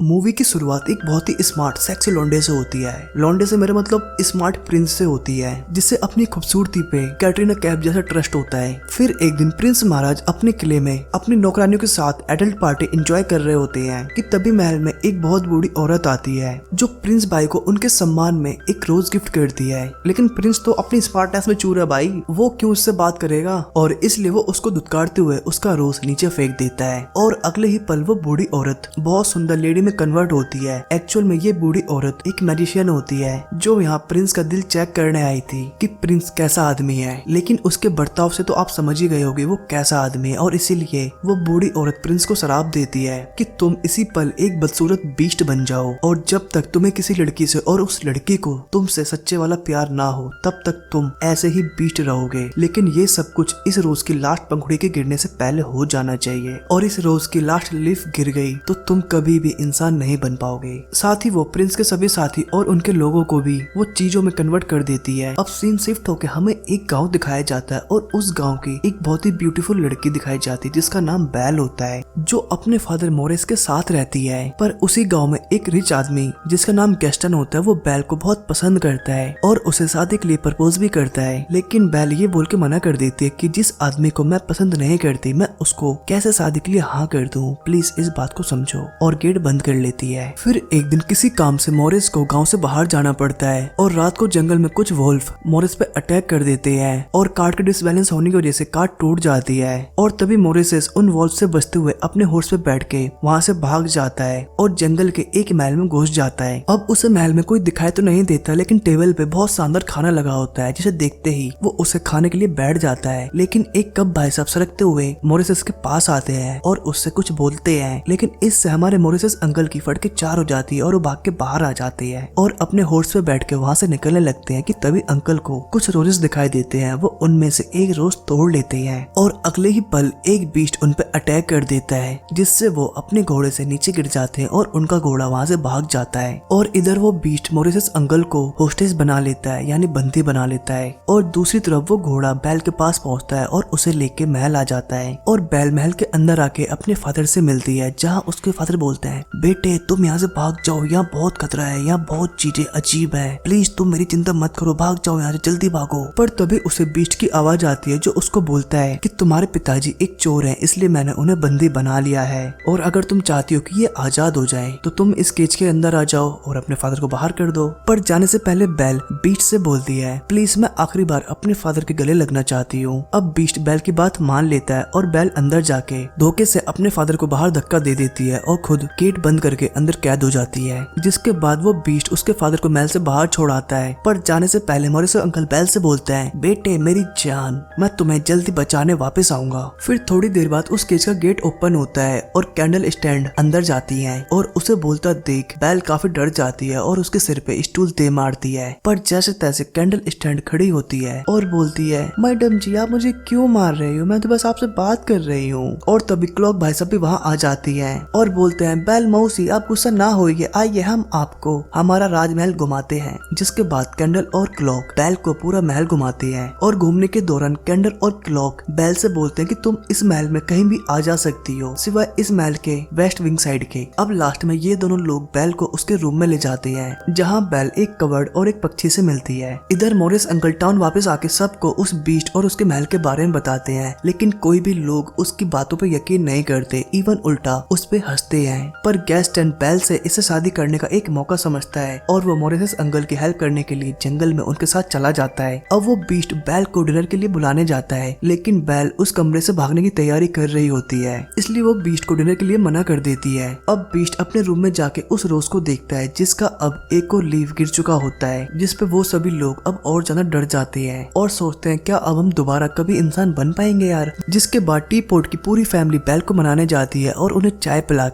Movie की शुरुआत एक बहुत ही स्मार्ट सेक्सी लौंडे से होती है। लौंडे से मेरा मतलब स्मार्ट प्रिंस से होती है, जिससे अपनी खूबसूरती पे कैटरीना कैफ जैसा ट्रस्ट होता है। फिर एक दिन प्रिंस महाराज अपने किले में अपनी नौकरानियों के साथ एडल्ट पार्टी एंजॉय कर रहे होते हैं कि तभी महल में एक बहुत बूढ़ी औरत आती है जो प्रिंस भाई को उनके सम्मान में एक रोज गिफ्ट करती है। लेकिन प्रिंस तो अपनी स्मार्टनेस में चूर है भाई, वो क्यों उससे बात करेगा, और इसलिए वो उसको दुत्कारते हुए उसका रोज नीचे फेंक देता है। और अगले ही पल वो बूढ़ी औरत बहुत सुंदर लेडी में कन्वर्ट होती है। एक्चुअल में ये बूढ़ी औरत एक मैजिशियन होती है जो यहाँ प्रिंस का दिल चेक करने आई थी कि प्रिंस कैसा आदमी है। लेकिन उसके बर्ताव से तो आप समझ ही गए होगे वो कैसा आदमी है, और इसीलिए वो बूढ़ी औरत प्रिंस को शराप देती है कि तुम इसी पल एक बदसूरत बीस्ट बन जाओ, और जब तक तुम्हें किसी लड़की से और उस लड़की को तुमसे सच्चे वाला प्यार ना हो तब तक तुम ऐसे ही बीस्ट रहोगे। लेकिन ये सब कुछ इस रोज की लास्ट पंखुड़ी के गिरने से पहले हो जाना चाहिए, और इस रोज की लास्ट लीफ गिर गई तो तुम कभी भी इंसान नहीं बन पाओगे। साथ ही वो प्रिंस के सभी साथी और उनके लोगों को भी वो चीजों में कन्वर्ट कर देती है। अब सीन शिफ्ट होकर हमें एक गांव दिखाया जाता है, और उस गांव की एक बहुत ही ब्यूटीफुल लड़की दिखाई जाती है जिसका नाम बैल होता है, जो अपने फादर मोरिस के साथ रहती है। पर उसी गांव में एक रिच आदमी जिसका नाम गैस्टन होता है वो बैल को बहुत पसंद करता है और उसे शादी के लिए प्रपोज भी करता है। लेकिन बैल ये बोल के मना कर देती है कि जिस आदमी को मैं पसंद नहीं करती मैं उसको कैसे शादी के लिए हाँ कर दूं, प्लीज इस बात को समझो, और गेट बंद कर लेती है। फिर एक दिन किसी काम से मोरिस को गांव से बाहर जाना पड़ता है, और रात को जंगल में कुछ वोल्फ मोरिस पे अटैक कर देते हैं, और कार्ट के डिसबैलेंस होने की वजह से कार्ट टूट जाती है। और तभी मोरिस उन वोल्फ से बचते हुए अपने हॉर्स पे बैठ के वहाँ से भाग जाता है और जंगल के एक महल में घुस जाता है। अब उसे महल में कोई दिखाई तो नहीं देता, लेकिन टेबल पे बहुत शानदार खाना लगा होता है, जिसे देखते ही वो उसे खाने के लिए बैठ जाता है। लेकिन एक कप भाई साहब सरकते हुए मोरिस के पास आते हैं और उससे कुछ बोलते हैं, लेकिन इससे हमारे मोरिस अंकल की फट के चार हो जाती है और वो भाग के बाहर आ जाते हैं और अपने हॉर्स पे बैठ के वहाँ से निकलने लगते हैं कि तभी अंकल को कुछ रोजेस दिखाई देते हैं। वो उनमें से एक रोज तोड़ लेते हैं, और अगले ही पल एक बीस्ट उन पे अटैक कर देता है, जिससे वो अपने घोड़े से नीचे गिर जाते हैं और उनका घोड़ा वहाँ से भाग जाता है। और इधर वो बीस्ट मोरिस अंकल को होस्टेज बना लेता है, यानी बंदी बना लेता है, और दूसरी तरफ वो घोड़ा बैल के पास पहुँचता है और उसे लेके महल आ जाता है। और बैल महल के अंदर आके अपने फादर से मिलती है, जहाँ उसके फादर बोलते हैं बेटे तुम यहाँ से भाग जाओ, यहाँ बहुत खतरा है, यहाँ बहुत चीजें अजीब है, प्लीज तुम मेरी चिंता मत करो, भाग जाओ यहाँ से, जल्दी भागो। पर तभी उसे बीस्ट की आवाज आती है जो उसको बोलता है कि तुम्हारे पिताजी एक चोर हैं, इसलिए मैंने उन्हें बंदी बना लिया है, और अगर तुम चाहती हो कि ये आजाद हो जाए तो तुम इस केज के अंदर आ जाओ और अपने फादर को बाहर कर दो। पर जाने से पहले बैल बीस्ट से बोलती है प्लीज मैं आखिरी बार अपने फादर के गले लगना चाहती हूँ। अब बीस्ट बैल की बात मान लेता है और बैल अंदर जाके धोखे से अपने फादर को बाहर धक्का दे देती है और खुद गेट बंद करके अंदर कैद हो जाती है। जिसके बाद वो बीस्ट उसके फादर को महल से बाहर छोड़ आता है। पर जाने से पहले मोरिस अंकल बैल से बोलते हैं बेटे मेरी जान, मैं तुम्हें जल्दी बचाने वापस आऊंगा। फिर थोड़ी देर बाद उस केज का गेट ओपन होता है और कैंडल स्टैंड अंदर जाती है, और उसे बोलता देख बैल काफी डर जाती है और उसके सिर पे स्टूल दे मारती है। पर जैसे तैसे कैंडल स्टैंड खड़ी होती है और बोलती है मैडम जी आप मुझे क्यों मार रही हो, मैं तो बस आपसे बात कर रही हूँ। और तभी क्लॉक भाई साहब भी वहाँ आ जाती है और बोलते हैं बैल मौसी आप गुस्सा ना होइए, आइए हम आपको हमारा राजमहल घुमाते हैं। जिसके बाद कैंडल और क्लॉक बैल को पूरा महल घुमाते हैं, और घूमने के दौरान कैंडल और क्लॉक बैल से बोलते हैं कि तुम इस महल में कहीं भी आ जा सकती हो सिवाय इस महल के वेस्ट विंग साइड के। अब लास्ट में ये दोनों लोग बैल को उसके रूम में ले जाते हैं, जहाँ बैल एक कवर्ड और एक पक्षी से मिलती है। इधर मोरिस अंकल टाउन वापस आके सबको उस बीस्ट और उसके महल के बारे में बताते हैं, लेकिन कोई भी लोग उसकी बातों पे यकीन नहीं करते, इवन उल्टा उस पे हंसते हैं। पर गैस्टन बैल से इसे शादी करने का एक मौका समझता है और वो मोरिस अंकल की हेल्प करने के लिए जंगल में उनके साथ चला जाता है। अब वो बीस्ट बैल को डिनर के लिए बुलाने जाता है, लेकिन बैल उस कमरे से भागने की तैयारी कर रही होती है, इसलिए वो बीस्ट को डिनर के लिए मना कर देती है। अब बीस्ट अपने रूम में जाके उस रोज को देखता है जिसका अब एक और लीफ गिर चुका होता है, जिसपे वो सभी लोग अब और ज्यादा डर जाते हैं और सोचते हैं क्या अब हम दोबारा कभी इंसान बन पाएंगे यार। जिसके बाद टी पोट की पूरी फैमिली बैल को मनाने जाती है और उन्हें चाय पिला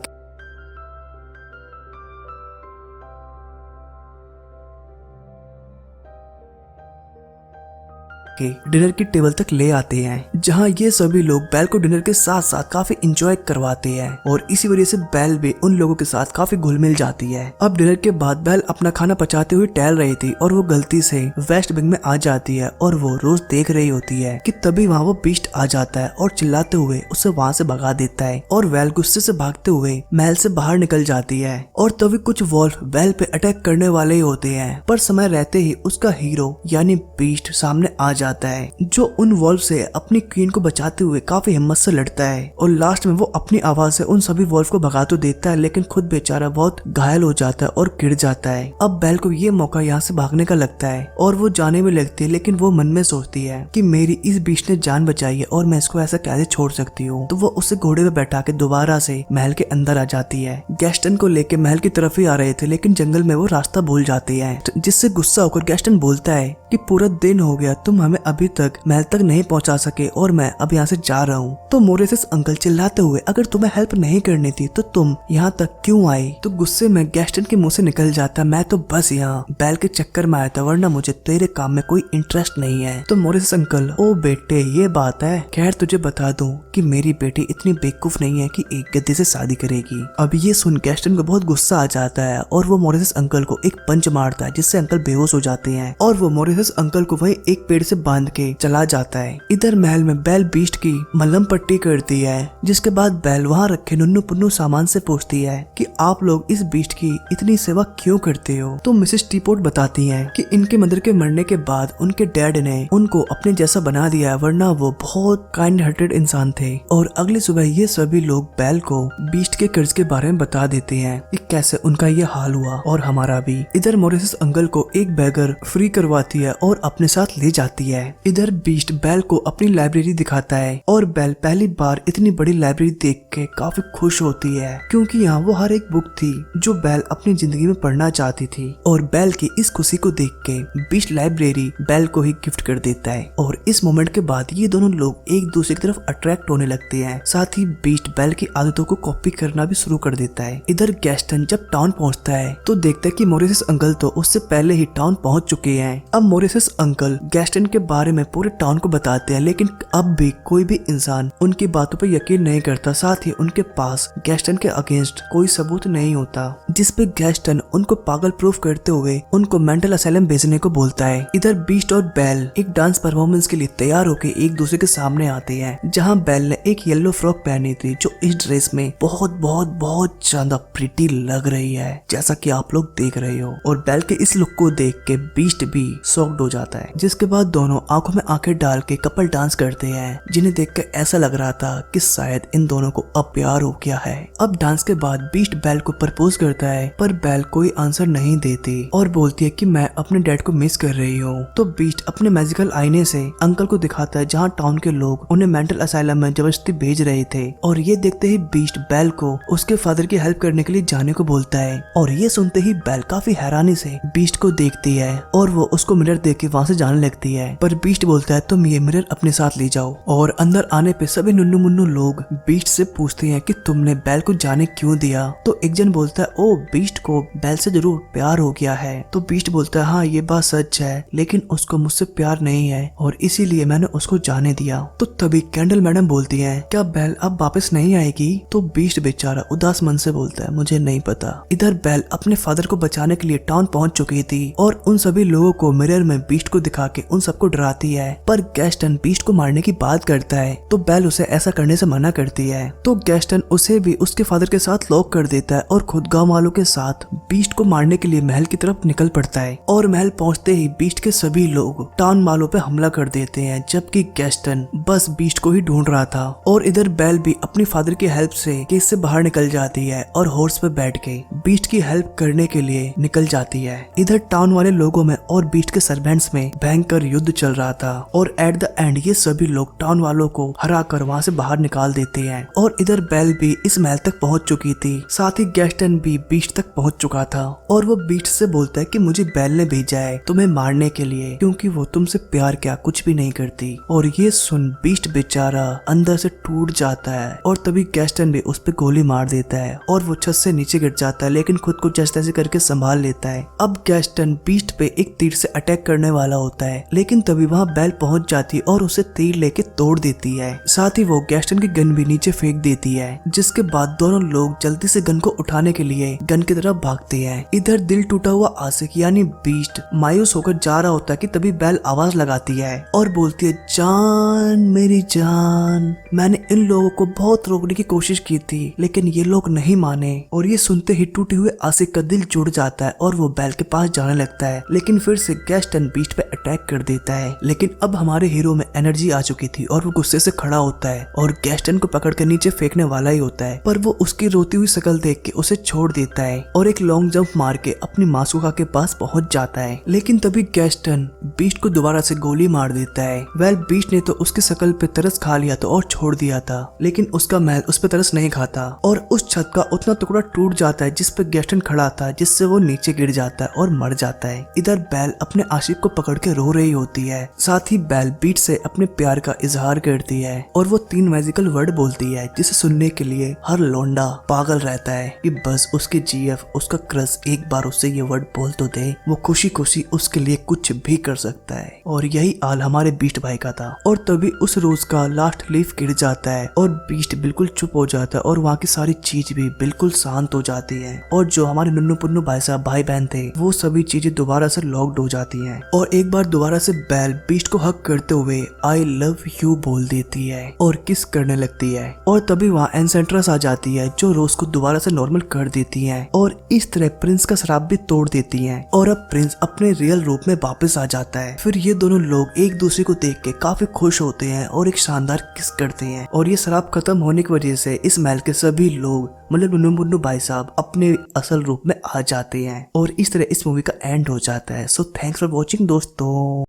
के के डिनर की टेबल तक ले आते हैं, जहाँ ये सभी लोग बेल को डिनर के साथ साथ काफी इंजॉय करवाते हैं और इसी वजह से बेल भी उन लोगों के साथ काफी घुल मिल जाती है। अब डिनर के बाद बेल अपना खाना पचाते हुए टहल रही थी और वो गलती से वेस्ट विंग में आ जाती है और वो रोज देख रही होती है कि तभी वहाँ वो बीस्ट आ जाता है और चिल्लाते हुए उसे वहाँ से भगा देता है और बेल गुस्से से भागते हुए महल से बाहर निकल जाती है। और तभी कुछ वॉल्फ बेल पे अटैक करने वाले ही होते हैं, पर समय रहते ही उसका हीरो यानी बीस्ट सामने आ जाता है, जो उन वॉल्फ से अपनी क्वीन को बचाते हुए काफी हिम्मत से लड़ता है और लास्ट में वो अपनी आवाज से उन सभी वॉल्फ को भगा तो देता है, लेकिन खुद बेचारा बहुत घायल हो जाता है और गिर जाता है। अब बेल को ये मौका यहाँ से भागने का लगता है और वो जाने में लगती है, लेकिन वो मन में सोचती है कि मेरी इस बीस्ट ने जान बचाई है और मैं इसको ऐसा कैसे छोड़ सकती हूँ। तो वो उसे घोड़े पे बैठा के दोबारा से महल के अंदर आ जाती है। गैस्टन को लेके महल की तरफ ही आ रहे थे, लेकिन जंगल में वो रास्ता भूल जाती है, जिससे गुस्सा होकर गैस्टन बोलता है कि पूरा दिन हो गया, तुम हमें अभी तक महल तक नहीं पहुंचा सके और मैं अब यहाँ से जा रहा हूँ। तो मोरेसिस अंकल चिल्लाते हुए, अगर तुम्हें हेल्प नहीं करनी थी तो तुम यहाँ तक क्यों आई? तो गुस्से में गैस्टन के मुंह से निकल जाता, मैं तो बस यहाँ बैल के चक्कर में आया था, वरना मुझे तेरे काम में कोई इंटरेस्ट नहीं है। तो मोरेसिस अंकल, ओ बेटे ये बात है, खैर तुझे बता दूं कि मेरी बेटी इतनी बेवकूफ नहीं है कि एक गद्दे से शादी करेगी। अब ये सुन गैस्टन को बहुत गुस्सा आ जाता है और वो मोरेसिस अंकल को एक पंच मारता है, जिससे अंकल बेहोश हो जाते हैं और वो मोरेसिस अंकल को वही एक पेड़ से बांध के चला जाता है। इधर महल में बेल बीस्ट की मलहम पट्टी करती है, जिसके बाद बेल वहाँ रखे नुन्नू पुन्नू सामान से पूछती है कि आप लोग इस बीस्ट की इतनी सेवा क्यों करते हो? तो मिसेस टीपोट बताती हैं कि इनके मदर के मरने के बाद उनके डैड ने उनको अपने जैसा बना दिया है, वरना वो बहुत काइंड हार्टेड इंसान थे। और अगली सुबह ये सभी लोग बेल को बीस्ट के कर्ज के बारे में बता देते हैं कि कैसे उनका ये हाल हुआ और हमारा भी। इधर मोरेसिस अंकल को एक बैगर फ्री करवाती है और अपने साथ ले जाती है। इधर बीस्ट बेल को अपनी लाइब्रेरी दिखाता है और बेल पहली बार इतनी बड़ी लाइब्रेरी देख के काफी खुश होती है, क्योंकि यहाँ वो हर एक बुक थी जो बेल अपनी जिंदगी में पढ़ना चाहती थी। और बेल की इस खुशी को देख के बीस्ट लाइब्रेरी बेल को ही गिफ्ट कर देता है और इस मोमेंट के बाद ये दोनों लोग एक दूसरे की तरफ अट्रैक्ट होने लगते हैं। साथ ही बीस्ट बेल की आदतों को कॉपी करना भी शुरू कर देता है। इधर गैस्टन जब टाउन पहुंचता है तो देखता है कि मोरेसिस अंकल तो उससे पहले ही टाउन पहुंच चुके हैं। अब मोरेसिस अंकल गैस्टन के बारे में पूरे टाउन को बताते हैं, लेकिन अब भी कोई भी इंसान उनकी बातों पर यकीन नहीं करता। साथ ही उनके पास गैस्टन के अगेंस्ट कोई सबूत नहीं होता, जिसपे गैस्टन उनको पागल प्रूफ करते हुए उनको मेंटल असाइलम भेजने को बोलता है। इधर बीस्ट और बेल एक डांस परफॉर्मेंस के लिए तैयार होकर एक दूसरे के सामने आते हैं, जहाँ बेल ने एक येलो फ्रॉक पहनी थी जो इस ड्रेस में बहुत बहुत बहुत ज्यादा प्रिटी लग रही है, जैसा कि आप लोग देख रहे हो। और बेल के इस लुक को देख के बीस्ट भी शॉक्ड हो जाता है, जिसके बाद दोनों आंखों में आंखें डाल के कपल डांस करते हैं, जिन्हें देख के ऐसा लग रहा था कि शायद इन दोनों को अब प्यार हो गया है। अब डांस के बाद बीस्ट बेल को प्रपोज करता है, पर बेल कोई आंसर नहीं देती और बोलती है कि मैं अपने डैड को मिस कर रही हूँ। तो बीस्ट अपने मैजिकल आईने से अंकल को दिखाता है, जहाँ टाउन के लोग उन्हें मेंटल असाइलम में जबरदस्ती भेज रहे थे। और ये देखते ही बीस्ट बेल को उसके फादर की हेल्प करने के लिए जाने को बोलता है। और ये सुनते ही बेल काफी हैरानी से बीस्ट को देखती है और वो उसको मिरर देख के वहाँ से जाने लगती है, पर बीस्ट बोलता है तुम ये मिरर अपने साथ ले जाओ। और अंदर आने पे सभी नुन्नू मुन्नू लोग बीस्ट से पूछते हैं कि तुमने बेल को जाने क्यों दिया? तो एक जन बोलता है ओ बीस्ट को बेल से जरूर प्यार हो गया है। तो बीस्ट बोलता है हाँ ये बात सच है, लेकिन उसको मुझसे प्यार नहीं है और इसीलिए मैंने उसको जाने दिया। तो तभी कैंडल मैडम बोलती है क्या बेल अब वापस नहीं आएगी? तो बीस्ट बेचारा उदास मन से बोलता है मुझे नहीं पता। इधर बेल अपने फादर को बचाने के लिए टाउन पहुंच चुकी थी और उन सभी लोगों को मिरर में बीस्ट को दिखा के उन सबको डराती है, पर गैस्टन बीस्ट को मारने की बात करता है तो बेल उसे ऐसा करने से मना करती है। तो गैस्टन उसे भी उसके फादर के साथ लॉक कर देता है और खुद गांव वालों के साथ बीस्ट को मारने के लिए महल की तरफ निकल पड़ता है। और महल पहुंचते ही बीस्ट के सभी लोग टाउन वालों पे हमला कर देते हैं, जबकि गैस्टन बस बीस्ट को ही ढूंढ रहा था। और इधर बेल भी अपनी फादर की हेल्प से केस से बाहर निकल जाती है और हॉर्स पे बैठ के बीस्ट की हेल्प करने के लिए निकल जाती है। इधर टाउन वाले लोगों में और बीस्ट के सर्वेंट्स में भयंकर युद्ध चल रहा था और एट द एंड ये सभी लोग टाउन वालों को हरा कर वहाँ से बाहर निकाल देते हैं। और इधर बेल भी इस महल तक पहुँच चुकी थी, साथ ही गैस्टन भी बीस्ट तक पहुँच चुका था और वो बीस्ट से बोलता है कि मुझे बेल ने भेजा है तुम्हें मारने के लिए, क्योंकि वो तुमसे प्यार क्या कुछ भी नहीं करती। और ये सुन बीस्ट बेचारा अंदर से टूट जाता है और तभी गैस्टन भी उस पे गोली मार देता है और वो छत से नीचे गिर जाता है, लेकिन खुद को जैसे तैसे करके संभाल लेता है। अब गैस्टन बीस्ट पे एक तीर से अटैक करने वाला होता है, लेकिन तभी वहाँ बेल पहुंच जाती और उसे तीर लेके तोड़ देती है। साथ ही वो गैस्टन की गन भी नीचे फेंक देती है, जिसके बाद दोनों लोग जल्दी से गन को उठाने के लिए गन की तरफ भागते हैं। इधर दिल टूटा हुआ आशिक यानी बीस्ट मायूस होकर जा रहा होता है कि तभी बेल आवाज लगाती है और बोलती है, जान मेरी जान, मैंने इन लोगों को बहुत रोकने की कोशिश की थी लेकिन ये लोग नहीं माने। और ये सुनते ही टूटे हुए आशिक का दिल जुड़ जाता है और वो बेल के पास जाने लगता है, लेकिन फिर से गैस्टन बीस्ट पे अटैक कर देता है। लेकिन अब हमारे हीरो में एनर्जी आ चुकी थी और वो गुस्से से खड़ा होता है और गैस्टन को पकड़ कर नीचे फेंकने वाला ही होता है, पर वो उसकी रोती हुई शक्ल देख के उसे छोड़ देता है और एक लॉन्ग जंप मार के अपनी मासूका के पास पहुंच जाता है। लेकिन तभी गैस्टन बीस्ट को दोबारा से गोली मार देता है। वेल बीस्ट ने तो उसकी शक्ल पे तरस खा लिया था और छोड़ दिया था, लेकिन उसका महल उस पे तरस नहीं खाता और उस छत का उतना टुकड़ा टूट जाता है जिस पे गैस्टन खड़ा था, जिससे वो नीचे गिर जाता है और मर जाता है। इधर बेल अपने आशिक को पकड़ के रो रही होती है। साथ ही बेल बीट से अपने प्यार का इजहार करती है और वो 3 मैजिकल वर्ड बोलती है जिसे सुनने के लिए हर लौंडा पागल रहता है कि बस उसके जीएफ उसका क्रश एक बार उससे ये वर्ड बोल तो दे, वो खुशी खुशी उसके लिए कुछ भी कर सकता है। और यही हाल हमारे बीस्ट भाई का था। और तभी उस रोज का लास्ट लीफ गिर जाता है और बीस्ट बिल्कुल चुप हो जाता है और वहाँ की सारी चीज भी बिल्कुल शांत हो जाती है और जो हमारे नुन्नू पुन्नू भाई साहब भाई बहन थे वो सभी चीजें दोबारा से लॉक्ड हो जाती हैं। और एक बार दोबारा से बेल बीस्ट को हक करते हुए आई लव यू बोल देती है और किस करने लगती है। और तभी वहाँ एनसेंट्रस आ जाती है जो रोज को दोबारा से नॉर्मल कर देती है और इस तरह प्रिंस का शराब भी तोड़ देती है और अब प्रिंस अपने रियल रूप में वापस आ जाता है। फिर ये दोनों लोग एक दूसरे को देख के काफी खुश होते हैं और एक शानदार किस करते हैं और ये शराब खत्म होने की वजह से इस महल के सभी लोग मतलब नुन्नू मुन्नू भाई साहब अपने असल रूप में आ जाते हैं और इस तरह इस मूवी का एंड हो जाता है। सो थैंक्स फॉर वॉचिंग दोस्तों।